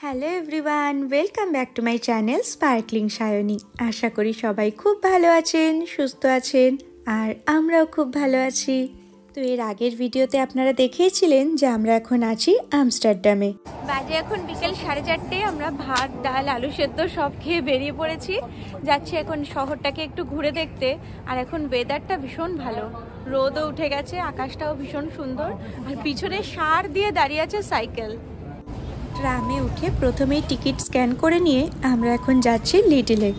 Hello everyone, welcome back to my channel sparkling Sayani. আশা করি সবাই খুব ভালো আছেন, সুস্থ আছেন, আর আমরাও খুব ভালো আছি। তো এর আগের ভিডিওতে আপনারা দেখেইছিলেন যে আমরা এখন আছি আমস্টারডামে। বাজে এখন বিকেল 4:30। আমরা ভাত, ডাল, আলু সেদ্ধ সব খেয়ে বেরিয়ে পড়েছি। যাচ্ছি এখন শহরটাকে একটু ঘুরে দেখতে। আর এখন ওয়েদারটা ভীষণ ভালো, রোদও উঠে গেছে, আকাশটাও ভীষণ সুন্দর, আর পিছনে সার দিয়ে দাঁড়িয়ে আছে সাইকেল। ট্রামে উঠে প্রথমেই টিকিট স্ক্যান করে নিয়ে আমরা এখন যাচ্ছি লিডলে।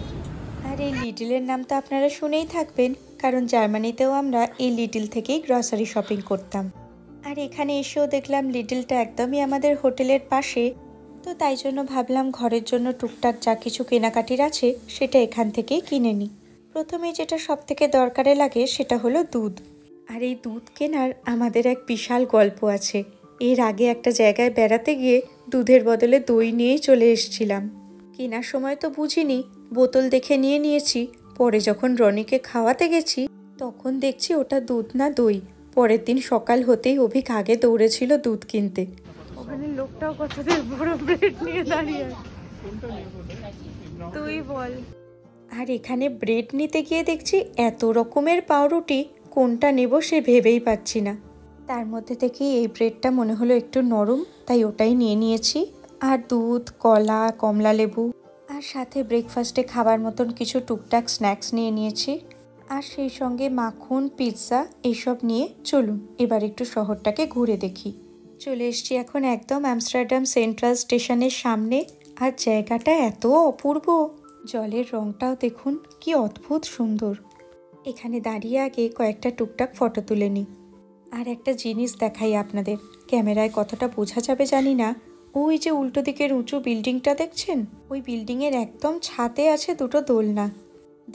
আর এই লিডলের নাম তো আপনারা শুনেই থাকবেন, কারণ জার্মানিতেও আমরা এই লিডল থেকেই গ্রসারি শপিং করতাম। আর এখানে এসেও দেখলাম লিডলটা একদমই আমাদের হোটেলের পাশে, তো তাই জন্য ভাবলাম ঘরের জন্য টুকটাক যা কিছু কেনাকাটির আছে সেটা এখান থেকেই কিনে নিই। প্রথমেই যেটা সব থেকে দরকারে লাগে সেটা হলো দুধ। আর এই দুধ কেনার আমাদের এক বিশাল গল্প আছে। এর আগে একটা জায়গায় বেড়াতে গিয়ে দুধের বদলে দই নিয়েই চলে এসেছিলাম। কেনার সময় তো বুঝিনি, বোতল দেখে নিয়ে নিয়েছি। পরে যখন রনিকে খাওয়াতে গেছি তখন দেখছি ওটা দুধ না দই। পরের দিন সকাল হতেই অভিক আগে দৌড়েছিল দুধ কিনতে। ওখানে লোকটাও কতদিন বড় ব্রেড নিয়ে দাঁড়িয়ে, তুই বল। আর এখানে ব্রেড নিতে গিয়ে দেখছি এত রকমের পাউরুটি, কোনটা নেব সে ভেবেই পাচ্ছি না। তার মধ্যে থেকে এই ব্রেডটা মনে হলো একটু নরম, তাই ওটাই নিয়ে নিয়েছি। আর দুধ, কলা, কমলা লেবু, আর সাথে ব্রেকফাস্টে খাবার মতন কিছু টুকটাক স্ন্যাক্স নিয়ে নিয়েছি। আর সেই সঙ্গে মাখন, পিৎজা এইসব নিয়ে চলুন এবার একটু শহরটাকে ঘুরে দেখি। চলে এসছি এখন একদম আমস্টারডাম সেন্ট্রাল স্টেশনের সামনে। আর জায়গাটা এত অপূর্ব, জলের রংটাও দেখুন কি অদ্ভুত সুন্দর। এখানে দাঁড়িয়ে আগে কয়েকটা টুকটাক ফটো তুলে নিই। আর একটা জিনিস দেখাই আপনাদের, ক্যামেরায় কতটা বোঝা যাবে জানি না। ওই যে উল্টো দিকের উঁচু বিল্ডিংটা দেখছেন, ওই বিল্ডিংয়ের একদম ছাদে আছে দুটো দোলনা।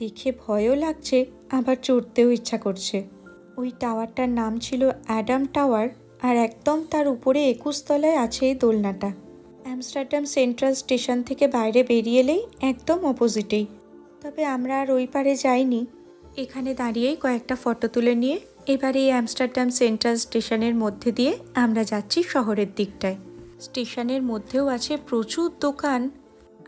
দেখে ভয়ও লাগছে, আবার চড়তেও ইচ্ছা করছে। ওই টাওয়ারটার নাম ছিল অ্যাডাম টাওয়ার, আর একদম তার উপরে 21 তলায় আছে এই দোলনাটা। আমস্টারডাম সেন্ট্রাল স্টেশন থেকে বাইরে বেরিয়ে এলেই একদম অপোজিটেই। তবে আমরা আর ওই পারে যাইনি। এখানে দাঁড়িয়েই কয়েকটা ফটো তুলে নিয়ে এবার এই আমস্টারডাম সেন্ট্রাল স্টেশনের মধ্যে দিয়ে আমরা যাচ্ছি শহরের দিকটায়। স্টেশনের মধ্যেও আছে প্রচুর দোকান।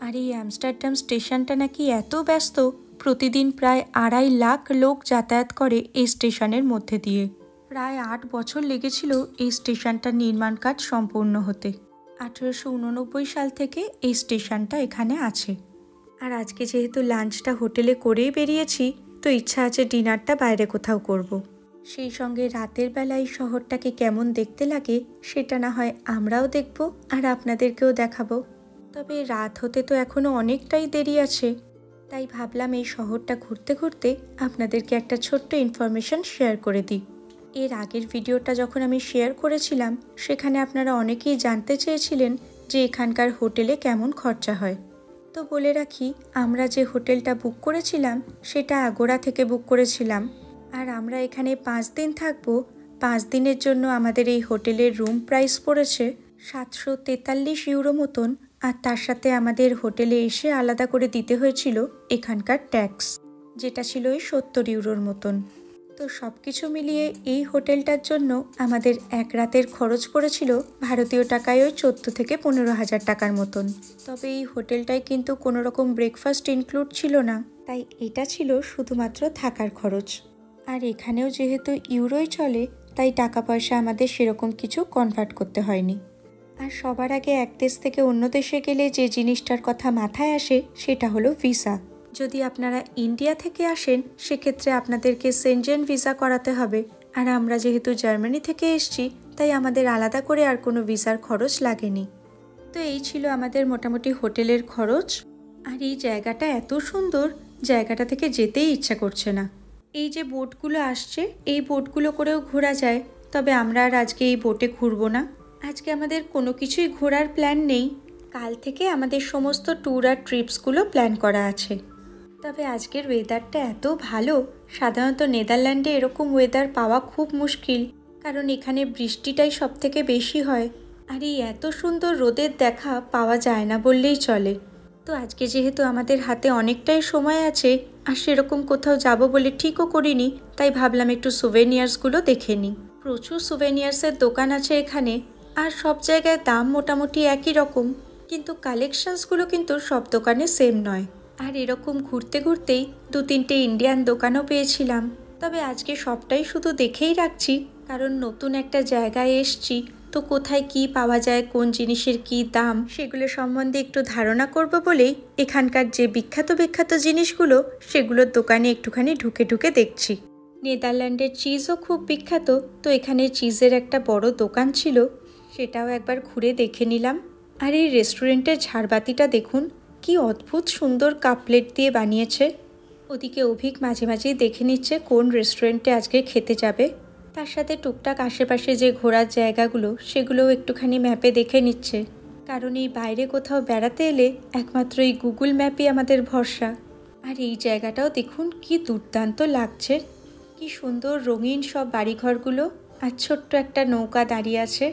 আর এই আমস্টারডাম স্টেশনটা নাকি এত ব্যস্ত, প্রতিদিন প্রায় 2.5 লাখ লোক যাতায়াত করে এই স্টেশনের মধ্যে দিয়ে। প্রায় 8 বছর লেগেছিল এই স্টেশনটার নির্মাণ কাজ সম্পূর্ণ হতে। 1889 সাল থেকে এই স্টেশনটা এখানে আছে। আর আজকে যেহেতু লাঞ্চটা হোটেলে করেই বেরিয়েছি, তো ইচ্ছা আছে ডিনারটা বাইরে কোথাও করব। সেই সঙ্গে রাতের বেলায় শহরটাকে কেমন দেখতে লাগে সেটা না হয় আমরাও দেখব আর আপনাদেরকেও দেখাবো। তবে রাত হতে তো এখনও অনেকটাই দেরি আছে, তাই ভাবলাম এই শহরটা ঘুরতে ঘুরতে আপনাদেরকে একটা ছোট্ট ইনফরমেশন শেয়ার করে দিই। এর আগের ভিডিওটা যখন আমি শেয়ার করেছিলাম সেখানে আপনারা অনেকেই জানতে চেয়েছিলেন যে এখানকার হোটেলে কেমন খরচা হয়। তো বলে রাখি, আমরা যে হোটেলটা বুক করেছিলাম সেটা আগোরা থেকে বুক করেছিলাম। আর আমরা এখানে 5 দিন থাকবো। 5 দিনের জন্য আমাদের এই হোটেলের রুম প্রাইস পড়েছে 743 ইউরো মতন। আর তার সাথে আমাদের হোটেলে এসে আলাদা করে দিতে হয়েছিল এখানকার ট্যাক্স, যেটা ছিল ওই 70 ইউরোর মতন। তো সব কিছু মিলিয়ে এই হোটেলটার জন্য আমাদের এক রাতের খরচ পড়েছিল ভারতীয় টাকায় ওই 14 থেকে 15,000 টাকার মতন। তবে এই হোটেলটায় কিন্তু কোনো রকম ব্রেকফাস্ট ইনক্লুড ছিল না, তাই এটা ছিল শুধুমাত্র থাকার খরচ। আর এখানেও যেহেতু ইউরোই চলে, তাই টাকা পয়সা আমাদের সেরকম কিছু কনভার্ট করতে হয়নি। আর সবার আগে এক দেশ থেকে অন্য দেশে গেলে যে জিনিসটার কথা মাথায় আসে সেটা হলো ভিসা। যদি আপনারা ইন্ডিয়া থেকে আসেন সেক্ষেত্রে আপনাদেরকে সেনজেন ভিসা করাতে হবে। আর আমরা যেহেতু জার্মানি থেকে এসেছি, তাই আমাদের আলাদা করে আর কোনো ভিসার খরচ লাগেনি। তো এই ছিল আমাদের মোটামুটি হোটেলের খরচ। আর এই জায়গাটা এত সুন্দর, জায়গাটা থেকে যেতেই ইচ্ছা করছে না। এই যে বোটগুলো আসছে, এই বোটগুলো করেও ঘোরা যায়, তবে আমরা আর আজকে এই বোটে ঘুরবো না। আজকে আমাদের কোনো কিছুই ঘোরার প্ল্যান নেই। কাল থেকে আমাদের সমস্ত ট্যুর আর ট্রিপসগুলো প্ল্যান করা আছে। তবে আজকের ওয়েদারটা এত ভালো, সাধারণত নেদারল্যান্ডে এরকম ওয়েদার পাওয়া খুব মুশকিল, কারণ এখানে বৃষ্টিটাই সব থেকে বেশি হয়। আর এই এত সুন্দর রোদের দেখা পাওয়া যায় না বললেই চলে। তো আজকে যেহেতু আমাদের হাতে অনেকটাই সময় আছে, আর সেরকম কোথাও যাব বলে ঠিকও করিনি, তাই ভাবলাম একটু সুভেনিয়ার্সগুলো দেখে নিই। প্রচুর সুভেনিয়ার্সের দোকান আছে এখানে, আর সব জায়গায় দাম মোটামুটি একই রকম। কিন্তু কালেকশনসগুলো কিন্তু সব দোকানে সেম নয়। আর এরকম ঘুরতে ঘুরতেই 2-3টে ইন্ডিয়ান দোকানও পেয়েছিলাম। তবে আজকে সবটাই শুধু দেখেই রাখছি, কারণ নতুন একটা জায়গায় এসছি, তো কোথায় কি পাওয়া যায়, কোন জিনিসের কি দাম, সেগুলো সম্বন্ধে একটু ধারণা করব বলেই এখানকার যে বিখ্যাত বিখ্যাত জিনিসগুলো সেগুলোর দোকানে একটুখানি ঢুকে ঢুকে দেখছি। নেদারল্যান্ডের চিজও খুব বিখ্যাত, তো এখানে চিজের একটা বড় দোকান ছিল, সেটাও একবার ঘুরে দেখে নিলাম। আর এই রেস্টুরেন্টের ঝাড়বাতিটা দেখুন, কি অদ্ভুত সুন্দর কাপপ্লেট দিয়ে বানিয়েছে। ওদিকে অভিক মাঝে মাঝেই দেখে নিচ্ছে কোন রেস্টুরেন্টে আজকে খেতে যাবে। তার সাথে টুকটাক আশেপাশে যে ঘোরার জায়গাগুলো সেগুলোও একটুখানি ম্যাপে দেখে নিচ্ছে, কারণ এই বাইরে কোথাও বেড়াতে এলে একমাত্র এই গুগল ম্যাপই আমাদের ভরসা। আর এই জায়গাটাও দেখুন কি দুর্দান্ত লাগছে, কি সুন্দর রঙিন সব বাড়িঘরগুলো, আর ছোট্ট একটা নৌকা দাঁড়িয়ে আছে।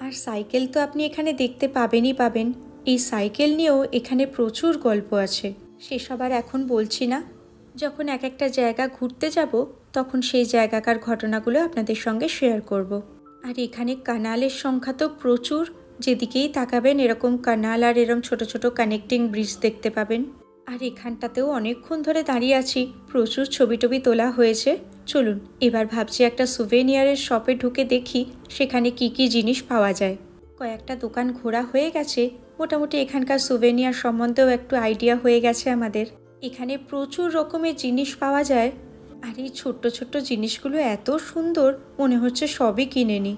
আর সাইকেল তো আপনি এখানে দেখতে পাবেনই পাবেন। এই সাইকেল নিয়েও এখানে প্রচুর গল্প আছে, সেসব আর এখন বলছি না। যখন এক একটা জায়গা ঘুরতে যাব তখন সেই জায়গাকার ঘটনাগুলো আপনাদের সঙ্গে শেয়ার করব। আর এখানে কানালের সংখ্যা তো প্রচুর, যেদিকেই তাকাবেন এরকম কানাল আর এরকম ছোট ছোট কানেক্টিং ব্রিজ দেখতে পাবেন। আর এখানটাতেও অনেকক্ষণ ধরে দাঁড়িয়ে আছি, প্রচুর ছবি টবি তোলা হয়েছে। চলুন এবার ভাবছি একটা সুভেনিয়ারের শপে ঢুকে দেখি সেখানে কি কি জিনিস পাওয়া যায়। কয়েকটা দোকান ঘোরা হয়ে গেছে, মোটামুটি এখানকার সুভেনিয়ার সম্বন্ধেও একটু আইডিয়া হয়ে গেছে আমাদের। এখানে প্রচুর রকমের জিনিস পাওয়া যায়, আর এই ছোট্ট ছোট্ট জিনিসগুলো এত সুন্দর, মনে হচ্ছে সবই কিনে নিই।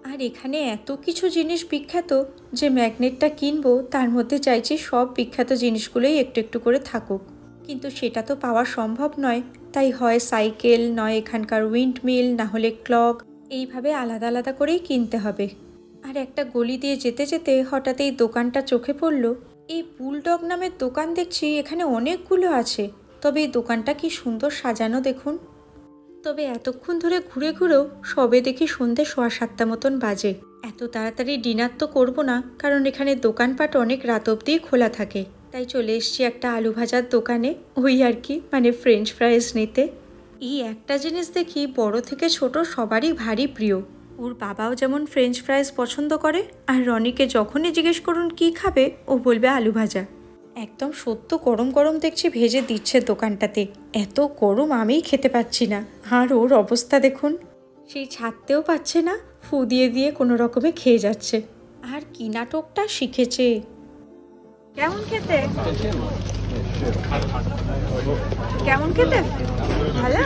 আর এখানে এত কিছু জিনিস বিখ্যাত যে ম্যাগনেটটা কিনবো তার মধ্যে চাইছি সব বিখ্যাত জিনিসগুলোই একটু একটু করে থাকুক, কিন্তু সেটা তো পাওয়া সম্ভব নয়। তাই হয় সাইকেল, নয় এখানকার উইন্ডমিল, না হলে ক্লক, এইভাবে আলাদা আলাদা করেই কিনতে হবে। আর একটা গলি দিয়ে যেতে যেতে হঠাৎ এই দোকানটা চোখে পড়ল। এই বুলডগ নামের দোকান দেখছি এখানে অনেকগুলো আছে, তবে এই দোকানটা কি সুন্দর সাজানো দেখুন। তবে এতক্ষণ ধরে ঘুরে ঘুরেও সবে দেখি সন্ধে 7:15 মতন বাজে। এত তাড়াতাড়ি ডিনার তো করবো না, কারণ এখানে দোকানপাট অনেক রাত অবধি খোলা থাকে। তাই চলে এসছি একটা আলু ভাজার দোকানে, ওই আর কি, মানে ফ্রেঞ্চ ফ্রাইজ নিতে। এই একটা জিনিস দেখি বড় থেকে ছোট সবারই ভারী প্রিয়। ওর বাবাও যেমন ফ্রেঞ্চ ফ্রাইজ পছন্দ করে, আর রনিকে যখনই জিজ্ঞেস করুন কি খাবে, ও বলবে আলু ভাজা। একদম সত্য গরম গরম দেখছি ভেজে দিচ্ছে দোকানটাতে, এত গরম আমিই খেতে পাচ্ছি না। আর ওর অবস্থা দেখুন, সেই ছাড়তেও পাচ্ছে না, ফু দিয়ে দিয়ে কোনো রকমে খেয়ে যাচ্ছে। আর কি নাটকটা শিখেছে। কেমন খেতে? কেমন খেতে? ভালো।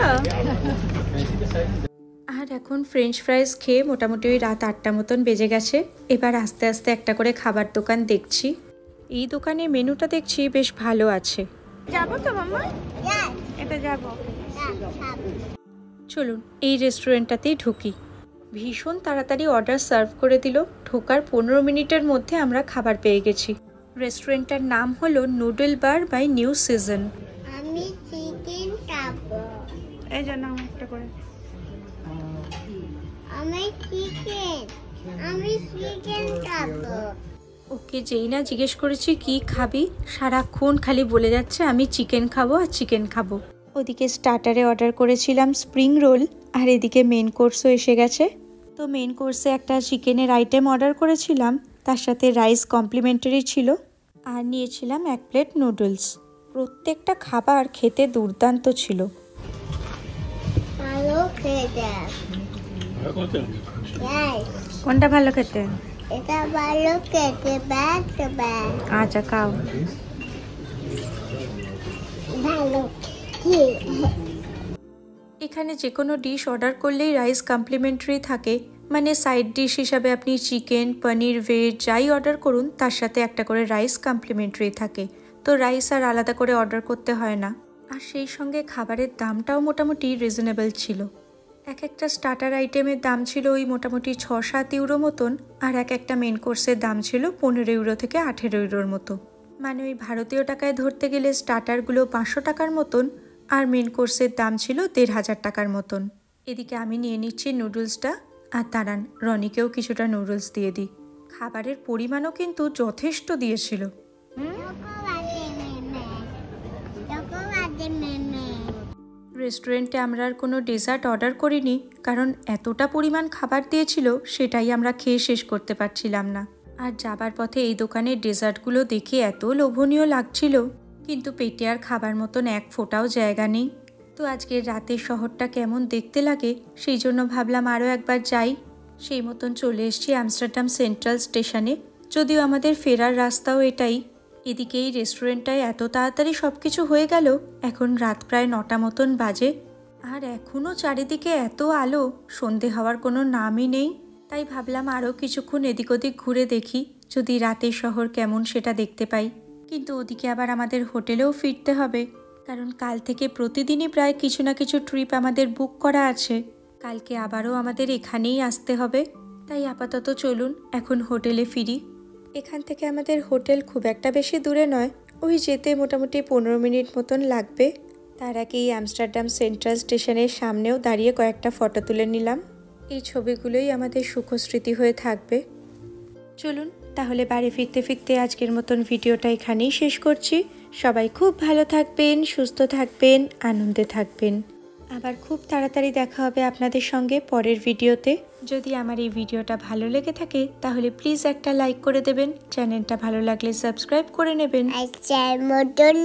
আর এখন ফ্রেঞ্চ ফ্রাইজ খেয়ে মোটামুটি ওই রাত 8টা মতন বেজে গেছে। এবার আস্তে আস্তে একটা করে খাবার দোকান দেখছি। এই দোকানে মেনুটা দেখছি বেশ ভালো আছে। যাবো তো মাম্মা? এটা যাবো। চলুন এই রেস্টুরেন্টটাতেই ঢুকি। ভীষণ তাড়াতাড়ি অর্ডার সার্ভ করে দিল, ঢোকার 15 মিনিটের মধ্যে আমরা খাবার পেয়ে গেছি। রেস্টুরেন্টটার নাম হলো noodle bar by new season. আমি চিকেন খাবো। এই জন্য একটা করে। আমি চিকেন খাবো। ওকে যেই না জিজ্ঞেস করেছি কি খাবি, সারাক্ষণ খালি বলে যাচ্ছে আমি চিকেন খাবো আর চিকেন খাবো। ওদিকে স্টার্টারে অর্ডার করেছিলাম স্প্রিং রোল, আর এদিকে মেন কোর্সও এসে গেছে। তো মেন কোর্সে একটা চিকেনের আইটেম অর্ডার করেছিলাম, তার সাথে রাইস কমপ্লিমেন্টারি ছিল, আর নিয়েছিলাম 1 প্লেট নুডলস। প্রত্যেকটা খাবার খেতে দুর্দান্ত ছিল। ভালো খেতে। কোনটা ভালো খেতে? এটা ভালো খেতে, ব্যাগ। আচ্ছা খাও। ভালো। এখানে যে কোনো ডিশ অর্ডার করলেই রাইস কমপ্লিমেন্টারি থাকে, মানে সাইড ডিশ হিসাবে আপনি চিকেন, পনির, ভেজ যাই অর্ডার করুন তার সাথে একটা করে রাইস কমপ্লিমেন্টারি থাকে। তো রাইস আর আলাদা করে অর্ডার করতে হয় না। আর সেই সঙ্গে খাবারের দামটাও মোটামুটি রিজনেবল ছিল। এক একটা স্টার্টার আইটেমের দাম ছিল ওই মোটামুটি 6-7 ইউরো মতন, আর এক একটা মেন কোর্সের দাম ছিল 15 ইউরো থেকে 18 ইউরোর মতো। মানে ওই ভারতীয় টাকায় ধরতে গেলে স্টার্টারগুলো 500 টাকার মতন, আর মেন কোর্সের দাম ছিল 1500 টাকার মতন। এদিকে আমি নিয়ে নিচ্ছি নুডলসটা, আর দাঁড়ান রনিকেও কিছুটা নুডলস দিয়ে দিই। খাবারের পরিমাণও কিন্তু যথেষ্ট দিয়েছিল। রেস্টুরেন্টে আমরা আর কোনো ডেজার্ট অর্ডার করিনি, কারণ এতটা পরিমাণ খাবার দিয়েছিল সেটাই আমরা খেয়ে শেষ করতে পারছিলাম না। আর যাবার পথে এই দোকানের ডেজার্টগুলো দেখে এত লোভনীয় লাগছিল, কিন্তু পেটে আর খাবার মতন এক ফোঁটাও জায়গা নেই। তো আজকের রাতের শহরটা কেমন দেখতে লাগে সেই জন্য ভাবলাম আরও একবার যাই। সেই মতন চলে এসেছি আমস্টারডাম সেন্ট্রাল স্টেশনে, যদিও আমাদের ফেরার রাস্তাও এটাই। এদিকে এই রেস্টুরেন্টটায় এত তাড়াতাড়ি সব কিছু হয়ে গেল। এখন রাত প্রায় 9টা মতন বাজে, আর এখনও চারিদিকে এত আলো, সন্ধে হওয়ার কোনো নামই নেই। তাই ভাবলাম আরও কিছুক্ষণ এদিক ওদিক ঘুরে দেখি, যদি রাতের শহর কেমন সেটা দেখতে পাই। কিন্তু ওদিকে আবার আমাদের হোটেলেও ফিরতে হবে, কারণ কাল থেকে প্রতিদিনই প্রায় কিছু না কিছু ট্রিপ আমাদের বুক করা আছে। কালকে আবারও আমাদের এখানেই আসতে হবে। তাই আপাতত চলুন এখন হোটেলে ফিরি। এখান থেকে আমাদের হোটেল খুব একটা বেশি দূরে নয়, ওই যেতে মোটামুটি 15 মিনিট মতন লাগবে। তার আগে এই আমস্টারডাম সেন্ট্রাল স্টেশনের সামনেও দাঁড়িয়ে কয়েকটা ফটো তুলে নিলাম। এই ছবিগুলোই আমাদের সুখস্মৃতি হয়ে থাকবে। চলুন তাহলে বাড়ি ফিরতে ফিরতে আজকের মতন ভিডিওটা এখানেই শেষ করছি। সবাই খুব ভালো থাকবেন, সুস্থ থাকবেন, আনন্দে থাকবেন। আবার খুব তাড়াতাড়ি দেখা হবে আপনাদের সঙ্গে পরের ভিডিওতে। যদি আমার এই ভিডিওটা ভালো লেগে থাকে তাহলে প্লিজ একটা লাইক করে দেবেন, চ্যানেলটা ভালো লাগলে সাবস্ক্রাইব করে নেবেন। আচ্ছা মতন